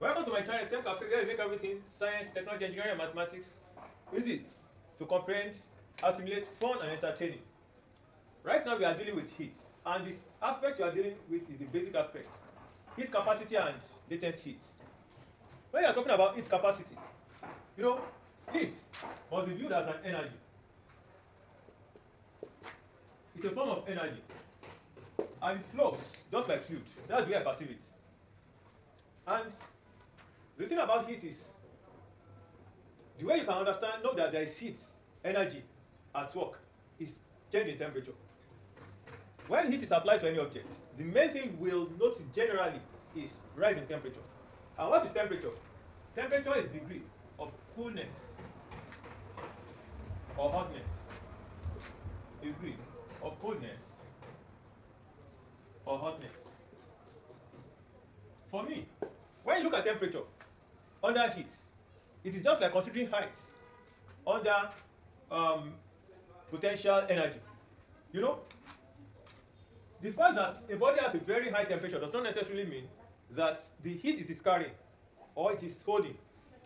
Welcome to my channel, STEM Cafe, where we make everything science, technology, engineering, and mathematics easy to comprehend, assimilate, fun, and entertaining. Right now, we are dealing with heat, and this aspect we are dealing with is the basic aspects: heat capacity and latent heat. When you are talking about heat capacity, you know, heat must be viewed as an energy. It's a form of energy, and it flows just like fluid. That's the way I perceive it. And the thing about heat is, the way you can understand, know that there is heat, energy at work, is change in temperature. When heat is applied to any object, the main thing we'll notice generally is rise in temperature. And what is temperature? Temperature is degree of coolness or hotness. Degree of coolness or hotness. For me, when you look at temperature under heat, it is just like considering height under potential energy. You know, the fact that a body has a very high temperature does not necessarily mean that the heat it is carrying or it is holding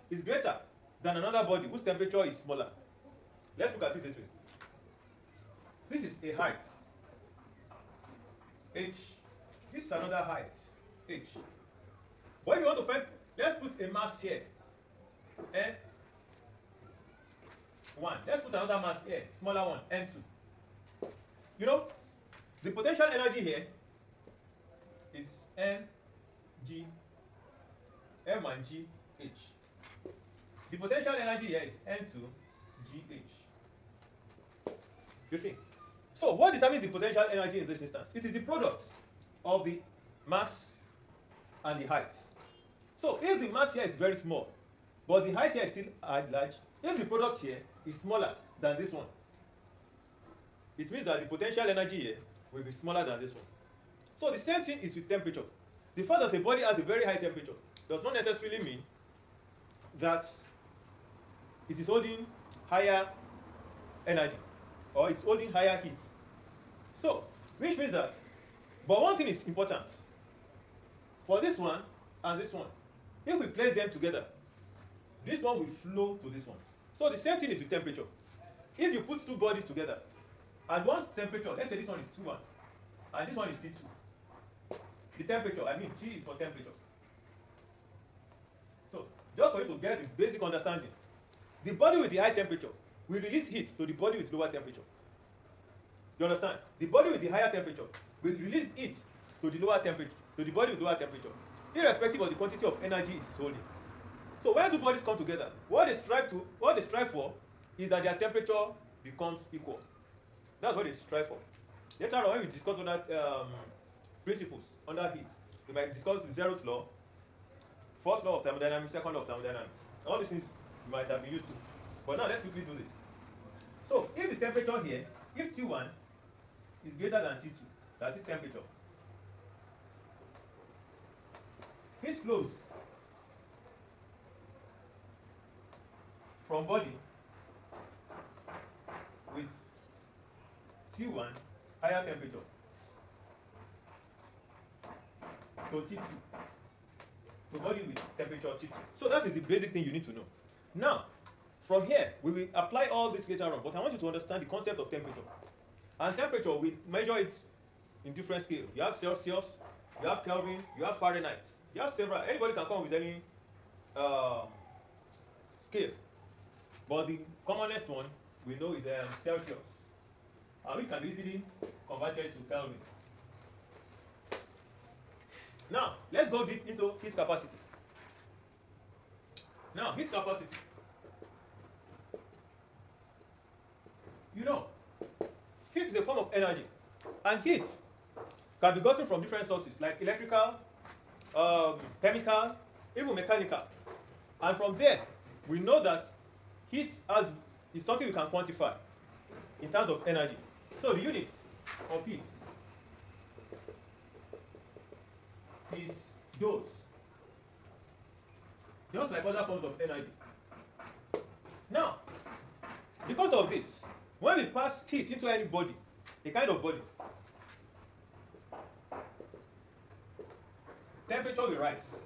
is greater than another body whose temperature is smaller. Let's look at it this way. This is a height, h. This is another height, h. But if you want to find, let's put a mass here, n1. Let's put another mass here, smaller one, n2. You know, the potential energy here is mg, m and g, h. The potential energy here is n2, gh. You see? So what determines the potential energy in this instance? It is the product of the mass and the height. So if the mass here is very small, but the height here is still large, if the product here is smaller than this one, it means that the potential energy here will be smaller than this one. So the same thing is with temperature. The fact that the body has a very high temperature does not necessarily mean that it is holding higher energy or it's holding higher heat. So, which means that, but one thing is important. For this one and this one, if we place them together, this one will flow to this one. So the same thing is with temperature. If you put two bodies together, and one's temperature, let's say this one is T1, and this one is T2. The temperature, I mean T is for temperature. So, just for you to get the basic understanding, the body with the high temperature will release heat to the body with lower temperature. You understand? The body with the higher temperature will release heat to the lower temperature, to the body with lower temperature, irrespective of the quantity of energy it is holding. So when two bodies come together, what they strive for is that their temperature becomes equal. That's what they strive for. Later on, when we discuss other principles under heat, we might discuss the zeroth law, first law of thermodynamics, second law of thermodynamics. All these things you might have been used to. But now let's quickly do this. So if the temperature here, if T1 is greater than T2, that is temperature, heat flows from body with T1 higher temperature to T2 to body with temperature T2. So that is the basic thing you need to know. Now, from here, we will apply all this later on, but I want you to understand the concept of temperature. And temperature, we measure it in different scales. You have Celsius, you have Kelvin, you have Fahrenheit. You have several. Anybody can come with any scale. But the commonest one we know is Celsius. And we can easily convert it to Kelvin. Now, let's go deep into heat capacity. Now, heat capacity. You know, heat is a form of energy. And heat can be gotten from different sources like electrical, chemical, even mechanical. And from there, we know that heat is something we can quantify in terms of energy. So the unit of heat is joules, just like other forms of energy. Now, because of this, when we pass heat into any body, a kind of body, temperature will rise.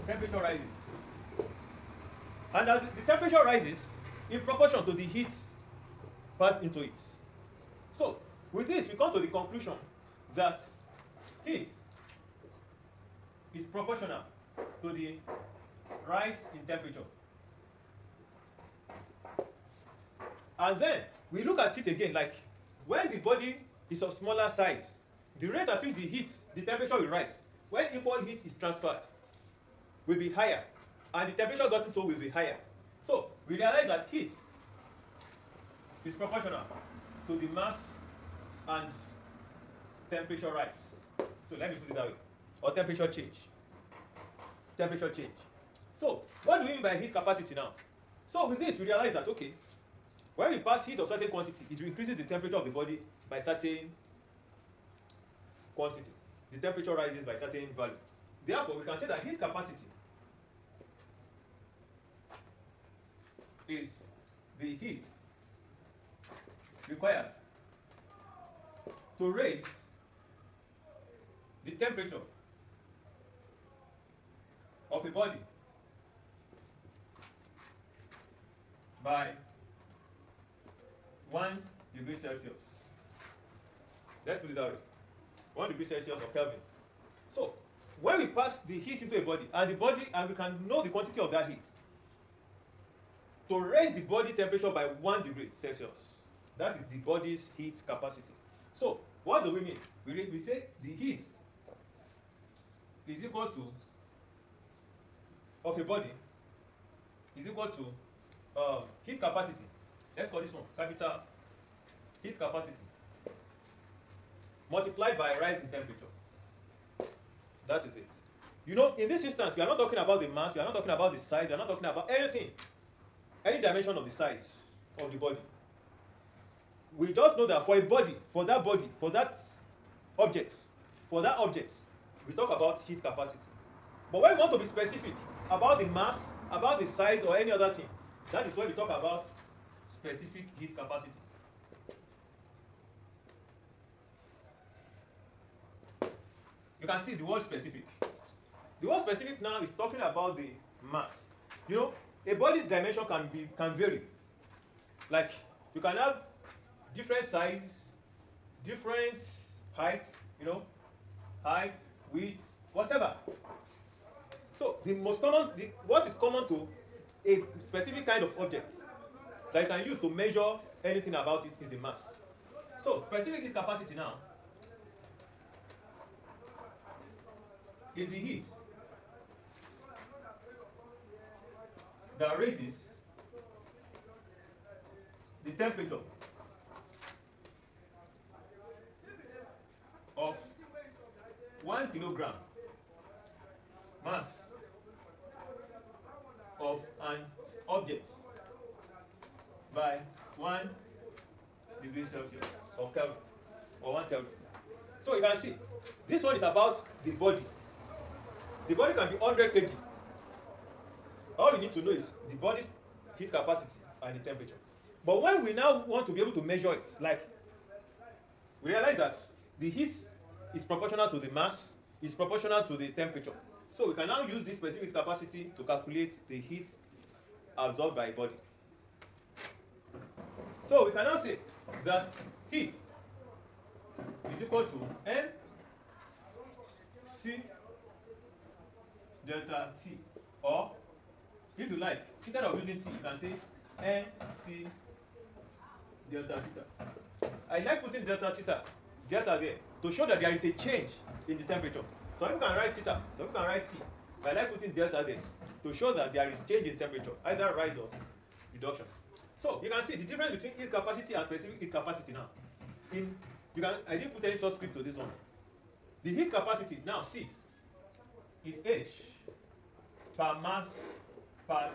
temperature rises. And as the temperature rises, in proportion to the heat passed into it. So, with this, we come to the conclusion that heat is proportional to the rise in temperature. And then, we look at it again, like when the body is of smaller size, the rate at which the heat, the temperature will rise. When equal heat is transferred, will be higher, and the temperature gotten to will be higher. So, we realize that heat is proportional to the mass and temperature rise. So let me put it that way. Or temperature change. Temperature change. So what do we mean by heat capacity now? So with this, we realize that, okay, when we pass heat of certain quantity, it increases the temperature of the body by certain quantity. The temperature rises by certain value. Therefore, we can say that heat capacity is the heat required to raise the temperature of a body by 1 degree Celsius. Let's put it that way. 1 degree Celsius or Kelvin. So, when we pass the heat into a body, and we can know the quantity of that heat, to raise the body temperature by 1 degree Celsius, that is the body's heat capacity. So, what do we mean? We say the heat is equal to, of a body, is equal to heat capacity. Let's call this one capital heat capacity multiplied by rise in temperature. That is it. You know, in this instance, we are not talking about the mass, we are not talking about the size, we are not talking about anything, any dimension of the size of the body. We just know that for a body, for that object, we talk about heat capacity. But when we want to be specific about the mass, about the size, or any other thing, that is when we talk about specific heat capacity. You can see the word specific. The word specific now is talking about the mass. You know, a body's dimension can vary. Like, you can have different sizes, different heights, you know, height, width, whatever. So what is common to a specific kind of object that you can use to measure anything about it is the mass. So specific heat capacity now is the heat that raises the temperature of 1 kilogram mass of an object by 1 degree Celsius or Kelvin or 1 Kelvin. So you can see this one is about the body. The body can be 100 kg. All you need to know is the body's heat capacity and the temperature. But when we now want to be able to measure it, like, we realize that the heat is proportional to the mass, is proportional to the temperature. So we can now use this specific capacity to calculate the heat absorbed by a body. So we can now say that heat is equal to N C delta T, or if you like, instead of using T, you can say N C delta theta. I like putting delta there to show that there is a change in the temperature. So you can write theta, so you can write T. But I like putting delta there to show that there is change in temperature, either rise or reduction. So you can see the difference between heat capacity and specific heat capacity now. I didn't put any subscript to this one. The heat capacity now, C, is H per mass per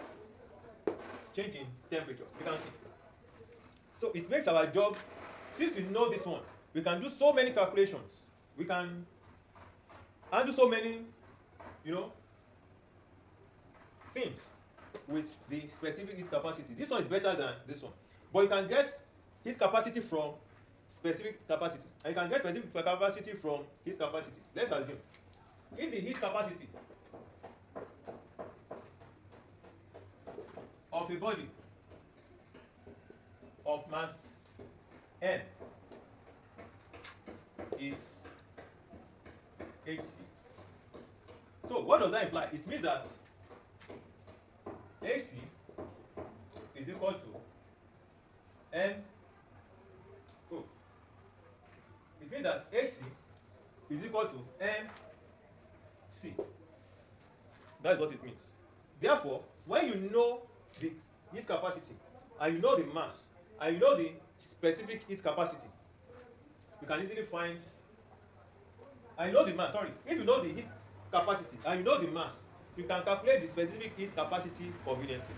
change in temperature. You can see. So it makes our job, since we know this one, we can do so many calculations. We can handle so many, you know, things with the specific heat capacity. This one is better than this one. But you can get heat capacity from specific capacity. And you can get specific capacity from heat capacity. Let's assume if the heat capacity of a body of mass m is hc. So what does that imply? It means that hc is equal to m. Oh, it means that hc is equal to mc. That's what it means. Therefore, when you know the heat capacity and you know the mass and you know the specific heat capacity, you can easily find, and you know the mass, sorry, if you know the heat capacity and you know the mass, you can calculate the specific heat capacity conveniently.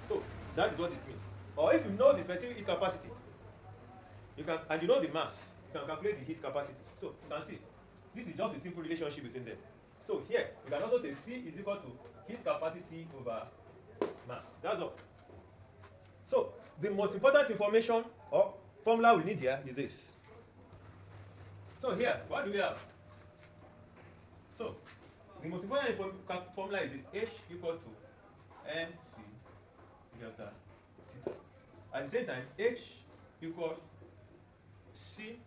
So that is what it means. Or if you know the specific heat capacity, you can, and you know the mass, you can calculate the heat capacity. So you can see, this is just a simple relationship between them. So here, you can also say C is equal to heat capacity over mass. That's all. So the most important information or formula we need here is this. So here, what do we have? So the most important formula is this: H equals to mc delta theta. At the same time, H equals C.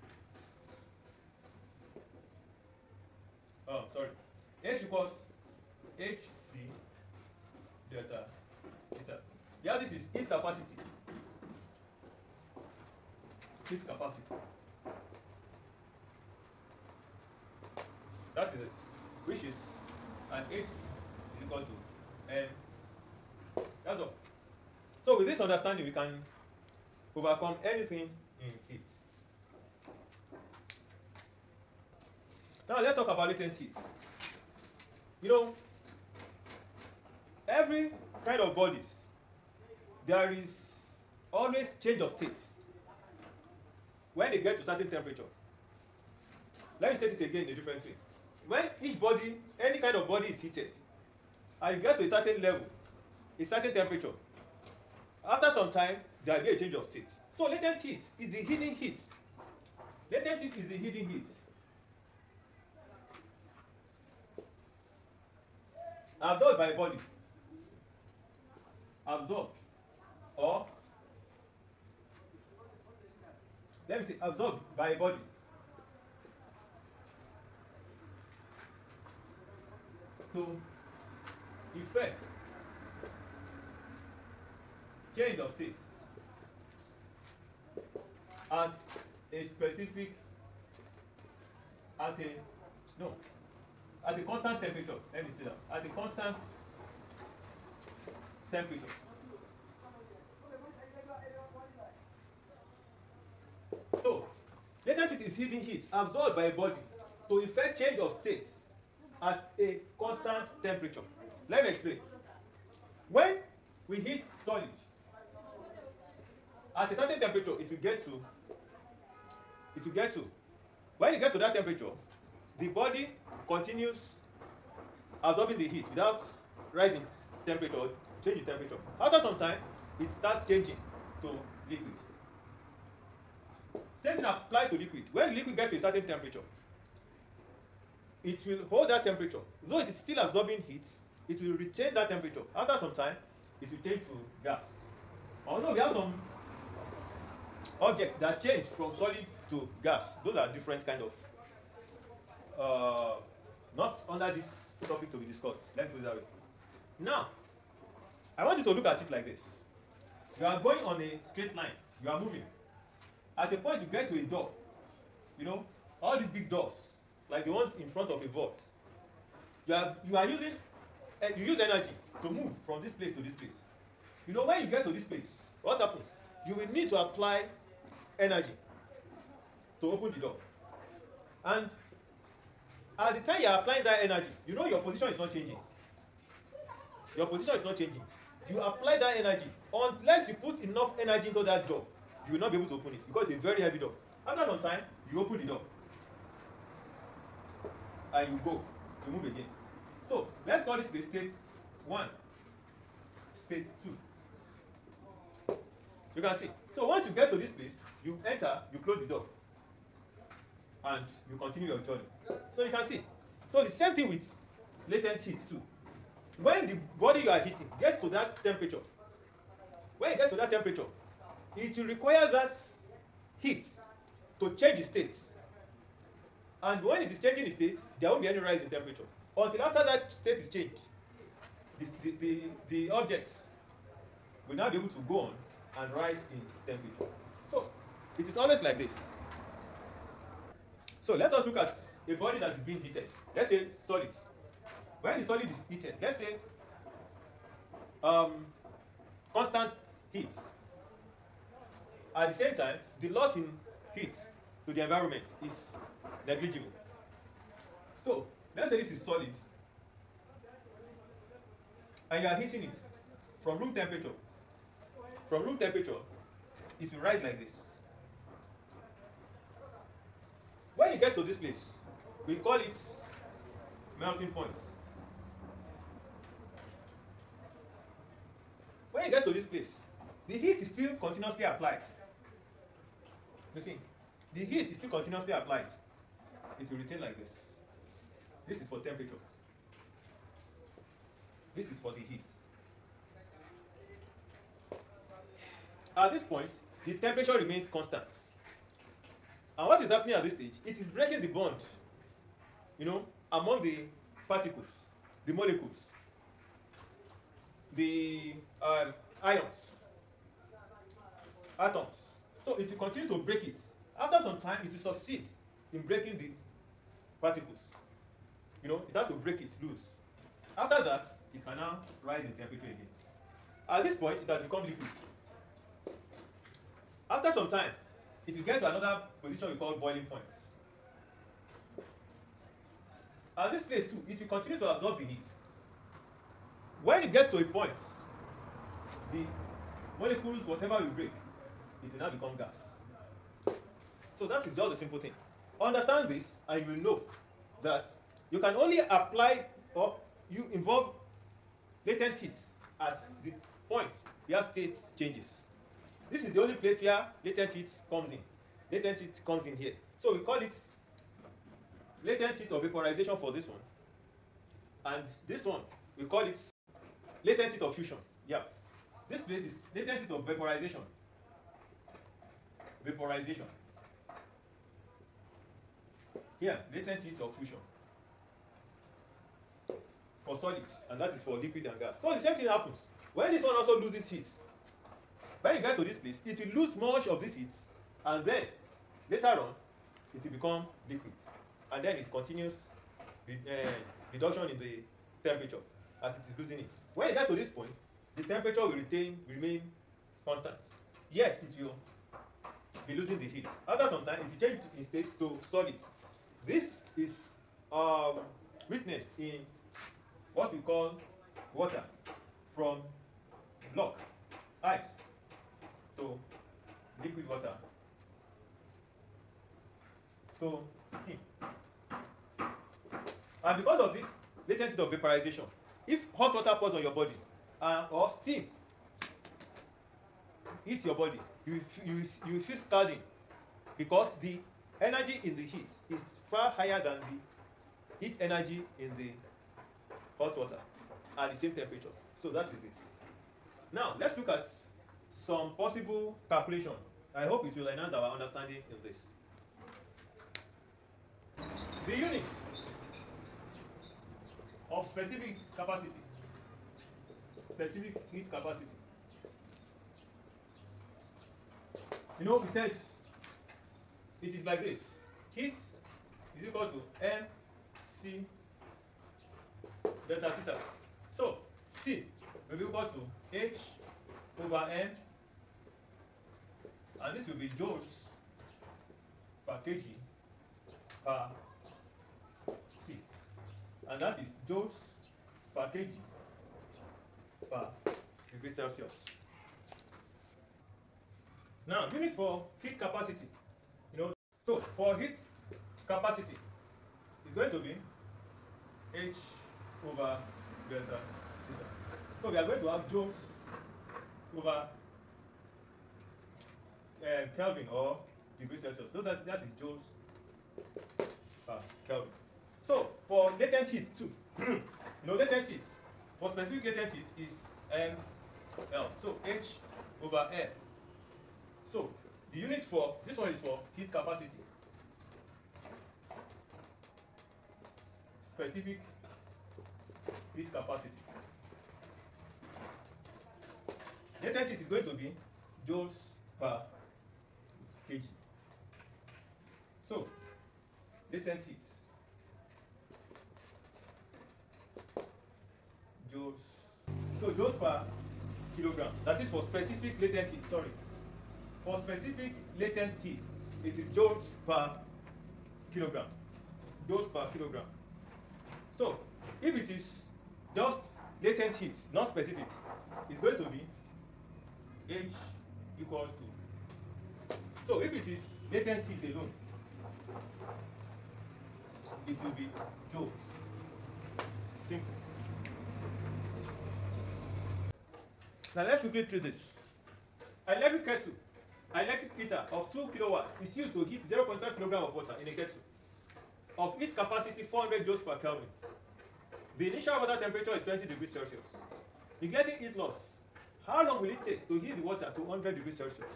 H equals hc delta theta. Yeah, this is heat capacity. Heat capacity. That is it, which is an hc is equal to m. That's all. So with this understanding, we can overcome anything in heat. Now let's talk about latent heat. You know, every kind of bodies, there is always change of state when they get to certain temperature. Let me state it again in a different way. When each body, any kind of body is heated, and it gets to a certain level, a certain temperature, after some time, there will be a change of state. So latent heat is the hidden heat. Latent heat is the hidden heat. Absorbed by body. Absorbed. Or, let me say, absorbed by a body. To effect change of state at a specific, at a constant temperature. Let me see that. At a constant temperature. So, latent heat is hidden heat absorbed by a body to effect change of state at a constant temperature. Let me explain. When we heat solid, at a certain temperature, it will get to, when it gets to that temperature, the body continues absorbing the heat without rising temperature or changing temperature. After some time, it starts changing to liquid. Same thing applies to liquid. When the liquid gets to a certain temperature, it will hold that temperature. Though it is still absorbing heat, it will retain that temperature. After some time, it will change to gas. Although we have some objects that change from solid to gas. Those are different kind of, not under this topic to be discussed. Let's do it that way. Now, I want you to look at it like this. You are going on a straight line. You are moving. At a point you get to a door. You know, all these big doors, like the ones in front of a vault. You are using, you use energy to move from this place to this place. You know, when you get to this place, what happens? You will need to apply energy to open the door. And at the time you are applying that energy, you know your position is not changing. Your position is not changing. You apply that energy. Unless you put enough energy into that door, you will not be able to open it because it's a very heavy door. After some time, you open the door. And you go. You move again. So, let's call this the state 1. State 2. You can see. So, once you get to this place, you enter, you close the door. And you continue your journey. So, you can see. So, the same thing with latent heat too. When the body you are heating gets to that temperature, When it gets to that temperature, it will require that heat to change its state. And when it is changing its state, there won't be any rise in temperature. Until after that state is changed, the object will now be able to go on and rise in temperature. So it is always like this. So let us look at a body that is being heated. Let's say solid. When the solid is heated, let's say constant heat. At the same time, the loss in heat to the environment is negligible. So let's say this is solid, and you are heating it from room temperature. From room temperature, it will rise like this. When it gets to this place, we call it melting point. When it gets to this place, the heat is still continuously applied. You see, the heat is still continuously applied. It will retain like this. This is for temperature. This is for the heat. At this point, the temperature remains constant. And what is happening at this stage? It is breaking the bond, among the particles, the molecules, the ions, atoms. So it will continue to break it. After some time, it will succeed in breaking the particles. It has to break it loose. After that, it can now rise in temperature again. At this point, it has become liquid. After some time, it will get to another position we call boiling point. At this place too, it will continue to absorb the heat. When it gets to a point, the molecules, whatever will break, it will now become gas. So that is just a simple thing. Understand this, and you will know that you can only apply or you involve latent heat at the point where state changes. This is the only place where latent heat comes in. Latent heat comes in here. So we call it latent heat of vaporization for this one. And this one, we call it latent heat of fusion. Yeah. This place is latent heat of vaporization. Vaporization. Here, latent heat of fusion. For solid, and that is for liquid and gas. So the same thing happens. When this one also loses heat, when it gets to this place, it will lose much of this heat, and then later on, it will become liquid. And then it continues reduction in the temperature as it is losing it. When it gets to this point, the temperature will remain constant. Yet it will be losing the heat. After some time, it will change in state to solid. This is witnessed in what we call water, from block, ice, to liquid water, to steam. And because of this latent heat of vaporization, if hot water pours on your body or steam hits your body, you feel scalding, because the energy in the heat is far higher than the heat energy in the hot water at the same temperature. So that is it. Now let's look at some possible calculation. I hope it will enhance our understanding in this. The unit of specific capacity, specific heat capacity. We said it is like this. Heat is equal to mc delta theta. So C will be equal to H over M, and this will be joules per kg per C, and that is joules per kg per degree Celsius. Now, unit for heat capacity. So for heat capacity, it's going to be H over delta theta. So we are going to have joules over Kelvin or degree Celsius. So that is joules per Kelvin. So for latent heat too, latent heat, for specific latent heat is ML. So H over air. So the unit for this one is for heat capacity. Specific heat capacity. Latent heat is going to be joules per kg. So latent heat, joules. So joules per kilogram. That is for specific latent heat. Sorry. For specific latent heat, it is joules per kilogram. Joules per kilogram. So if it is just latent heat, not specific, it's going to be H equals to. So if it is latent heat alone, it will be joules. Simple. Now let's quickly treat this. Electric kettle, electric heater of 2 kilowatts is used to heat 0.5 kilogram of water in a kettle of heat capacity 400 joules per Kelvin. The initial water temperature is 20 degrees Celsius. Neglecting heat loss, how long will it take to heat the water to 100 degrees Celsius?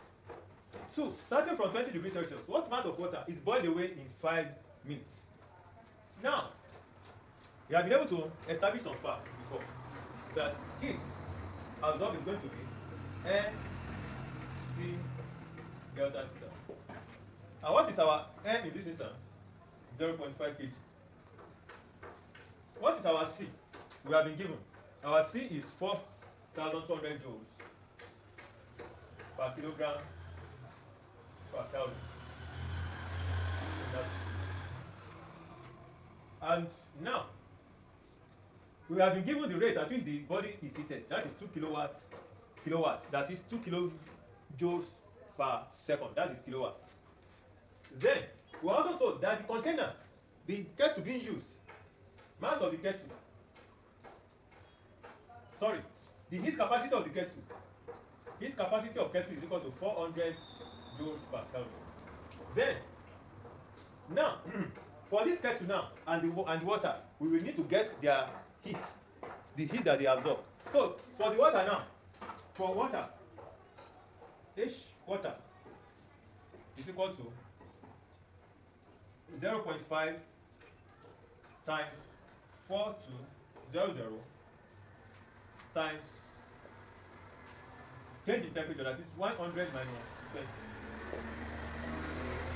So, starting from 20 degrees Celsius, what mass of water is boiled away in 5 minutes? Now, we have been able to establish some facts before that heat absorbed is going to be N C delta theta. And what is our M in this instance? 0.5 kg. What is our C? We have been given. Our C is 4,200 joules per kilogram per Kelvin. And now, we have been given the rate at which the body is heated. That is 2 kilowatts. That is 2 kilojoules per second. That is kilowatts. Then, we are also told that the container, the kettle being used, mass of the kettle, sorry, the heat capacity of the kettle, heat capacity of kettle is equal to 400 joules per Kelvin. Then, now, for this kettle now and the water, we will need to get their heat, the heat that they absorb. So, for the water now, for water, H water is equal to 0.5 times 4200 times change in temperature, that is 100 minus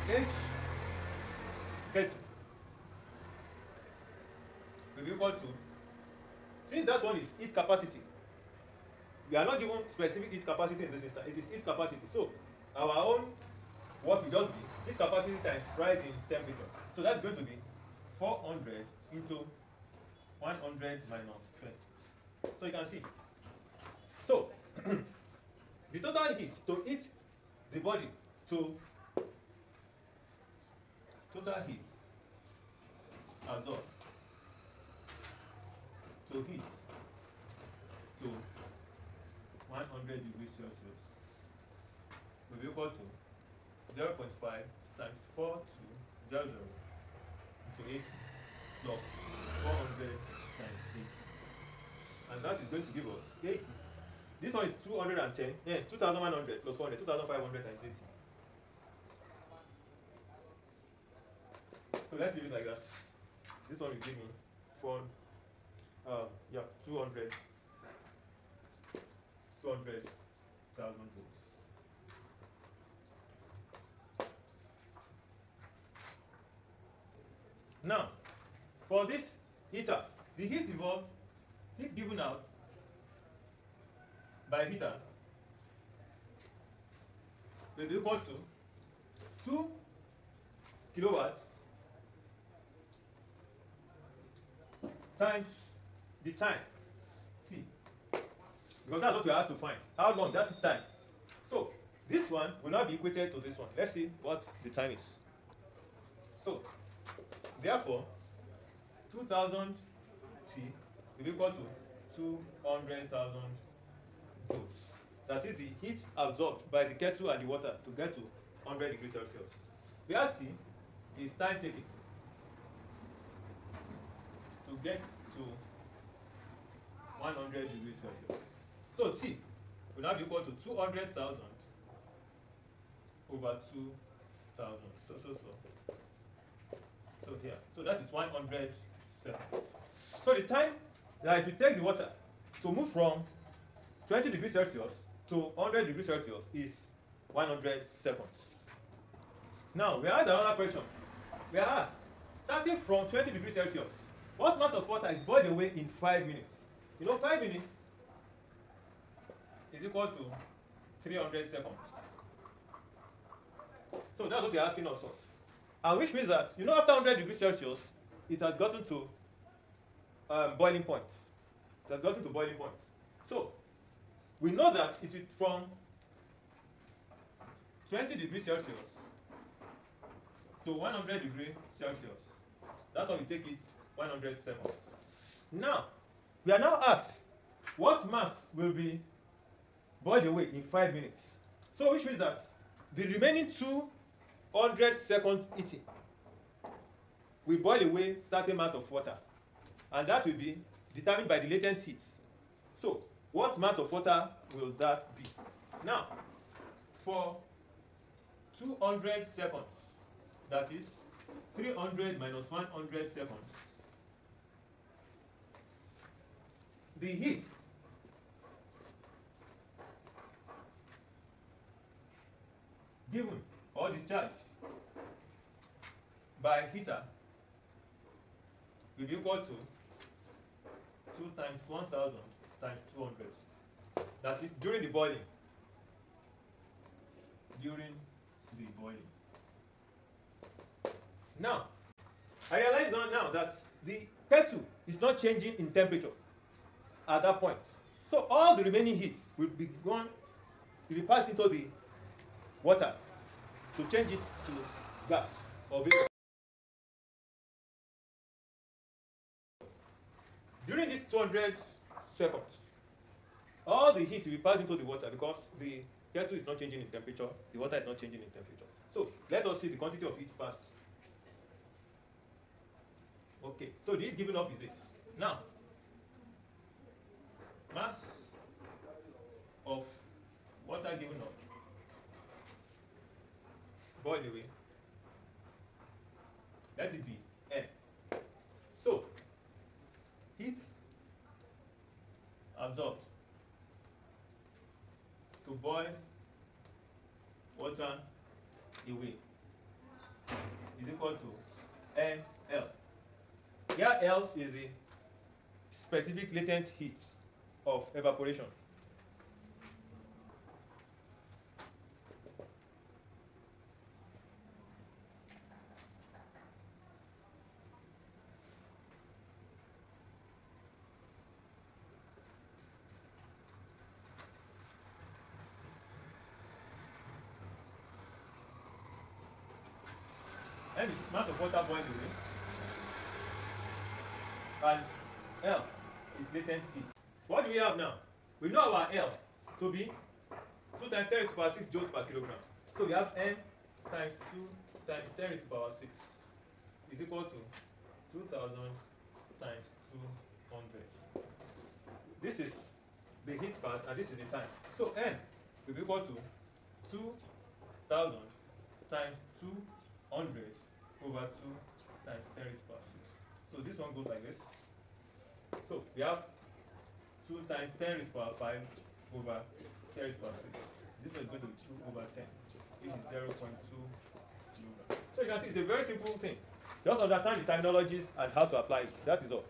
20. H kettle will be equal to, since that one is heat capacity, we are not given specific heat capacity in this instance, it is heat capacity. So our own work will just be heat capacity times rise in temperature. So that's going to be 400 into 100 minus 20. So you can see. So the total heat to heat the body to total heat absorbed to heat to 100 degrees Celsius will be equal to 0.5 times 4200 into 8 plus 400 times 8. And that is going to give us 80. This one is 210, 2100 plus 400, 2500 times 80. So let's leave it like that. This one will give me 200,000 joules. Now, for this heater, the heat involved, heat given out by heater will be equal to 2 kilowatts times the time, T, because that's what we have to find. How long that is time. So this one will not be equated to this one. Let's see what the time is. So therefore, 2000 T will be equal to 200,000 joules. That is the heat absorbed by the kettle and the water to get to 100 degrees Celsius. Where T is time taken to get to 100 degrees Celsius. So T will now be equal to 200,000 over 2,000. So here. So that is 100 seconds. So the time that it will take the water to move from 20 degrees Celsius to 100 degrees Celsius is 100 seconds. Now, we asked another question. We are asked, starting from 20 degrees Celsius, what mass of water is boiled away in 5 minutes? You know, 5 minutes is equal to 300 seconds. So that's what they're asking us of. And which means that, you know, after 100 degrees Celsius, it has gotten to boiling point. It has gotten to boiling point. So, we know that it is from 20 degrees Celsius to 100 degrees Celsius. That's how we take it 100 seconds. Now, we are now asked, what mass will be boiled away in 5 minutes? So, which means that the remaining 200 seconds eating will boil away certain mass of water, and that will be determined by the latent heat. So, what mass of water will that be? Now, for 200 seconds, that is 300 minus 100 seconds, the heat given or discharged by heater will be equal to 2 times 1000 times 200. That is during the boiling. During the boiling. Now, I realize now that the kettle is not changing in temperature at that point. So all the remaining heat will be gone, will be passed into the water to change it to gas or vapor. During these 200 seconds, all the heat will be passed into the water because the kettle is not changing in temperature, the water is not changing in temperature. So let us see the quantity of heat passed. Okay, so the heat given up is this. Now, mass of water given up boiled away, let it be N. So, heat absorbed to boil water away is equal to NL. Here L is the specific latent heat of evaporation. M is mass of water boiled away, and L is latent heat. What do we have now? We know our L to be 2 times 10 to the power 6 joules per kilogram. So we have N times 2 times 10 to the power 6 is equal to 2000 times 200. This is the heat passed and this is the time. So N will be equal to 2000 times 200 over 2 times 10 to the power 6. So this one goes like this. So we have 2 times 10 to the power 5 over 10 to the power 6. This one is going to be 2 over 10. This is 0.2 kilogram. So you can see it's a very simple thing. Just understand the terminologies and how to apply it. That is all.